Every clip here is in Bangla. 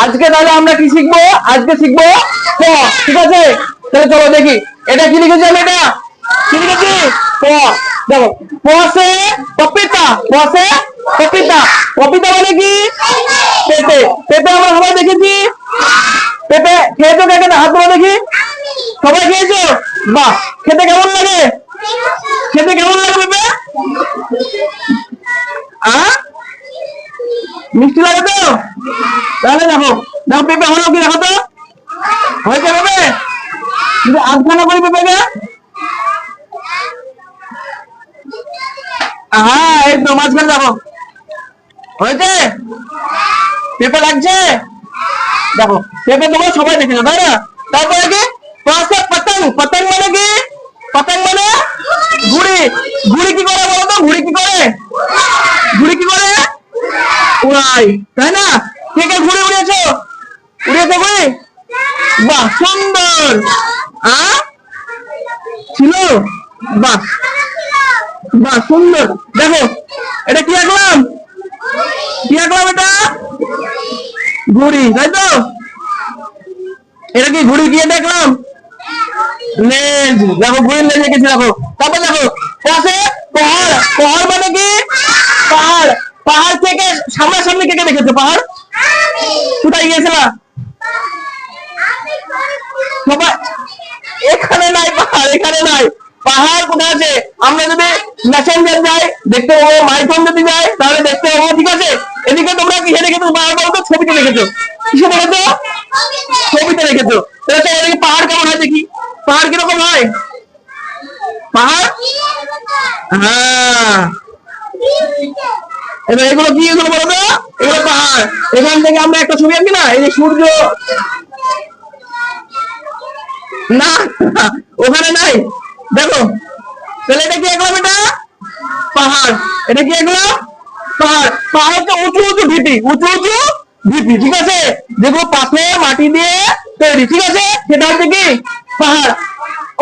আজকে তাহলে আমরা কি শিখবো? আজকে শিখবো প, ঠিক আছে? তাহলে চলো দেখি এটা কি লিখেছি আমি, এটা কি লিখেছি? প। দেখো, প সে পপিতা, প সে পপিতা। পপিতা মানে কি? পেঁপে। পেঁপে আমরা সবাই দেখেছি। পেঁপে খেয়েছো কে কে? হাত তোলো দেখি। সবাই খেয়েছো? বাহ, খেতে কেমন লাগে? খেতে কেমন লাগে পেঁপে? মিষ্টি লাগে তো? তাহলে দেখো, দেখো পেঁপে হলো কি, দেখো তো হয়েছে পেঁপে? যদি আধখানা করি পেঁপেকে, হ্যাঁ এই তো মাঝখানে দেখো হয়েছে। পেঁপে লাগছে? দেখো পেঁপে তোমরা সবাই দেখেছো তাই না? তারপরে কি পাশে পতঙ্গ। পতঙ্গ মানে কি? পতঙ্গ মানে ঘুড়ি। ঘুড়ি কি করে বলো তো? ঘুড়ি কি করে? ঘুড়ি কি করে? উড়াই, তাই না? কে কে ঘুড়ি উড়িয়েছো? উড়িয়েছো ঘুড়ি? বাহ সুন্দর। ছিল? বাহ বাহ সুন্দর। দেখো এটা কি আঁকলাম? কি আঁকলাম এটা? ঘুড়ি, তাই তো? এটা কি ঘুড়ি গিয়ে দেখলাম? লেজ। দেখো ঘুড়ির লেজ এঁকেছি দেখো। তারপর দেখো পাশে পাহাড়। পাহাড় মানে কি? পাহাড়। পাহাড় থেকে সামনাসামনি কে কে দেখেছো পাহাড়? কোথায় গিয়েছিল? সবাই এখানে নাই পাহাড়, এখানে নাই পাহাড়। কোথায় আছে? আমরা যদি মেসেঞ্জার যাই দেখতে পাবো, মাইথন যদি যাই তাহলে দেখতে পাবো, ঠিক আছে? এদিকে তোমরা কিসে দেখেছো পাহাড় বলতো? ছবিতে দেখেছো। কিসে দেখেছো? ছবিতে দেখেছো। তাহলে এদিকে পাহাড় কেমন হয় দেখি? পাহাড় কিরকম হয়? পাহাড়, হ্যাঁ। এবার এগুলো কি? এগুলো বলো তো? এগুলো পাহাড়। এখান থেকে আমরা একটা ছবি আঁকি না, এই যে সূর্য, না ওখানে নাই। দেখো তাহলে এটা কি আঁকলাম? এটা পাহাড়। এটা কি আঁকলাম? পাহাড়। পাহাড় তো উঁচু উঁচু ঢিপি, উঁচু উঁচু ঢিপি, ঠিক আছে? যেগুলো পাথর মাটি দিয়ে তৈরি, ঠিক আছে? সেটা হচ্ছে কি পাহাড়।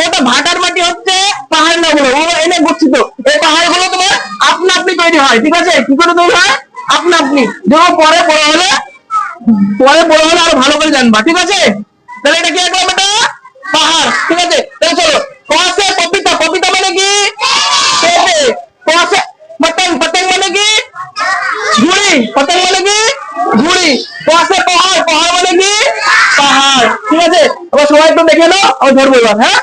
ওটা ভাটার মাটি হচ্ছে পাহাড় না, বলো এনে গচ্ছিত। এই পাহাড় গুলো তোমার আপনা আপনি তৈরি হয়, ঠিক আছে? কি করে তৈরি হয়? আপনা আপনি। যেমন পরে বড় হলে, পরে বড় হলে আরো ভালো করে জানবা, ঠিক আছে? তাহলে এটা কি আঁকলাম? এটা পাহাড়, ঠিক আছে? তাহলে চলো পাশে পপিতা। পপিতা মানে কি? পেঁপে। পাশে পতঙ্গ। পতঙ্গ মানে কি? ঘুড়ি। পতঙ্গ মানে কি? ঘুড়ি। পাশে পাহাড়। পাহাড় মানে কি? পাহাড়, ঠিক আছে? আবার সবাই একটু দেখে নাও, আমি ধরবো এবার, হ্যাঁ?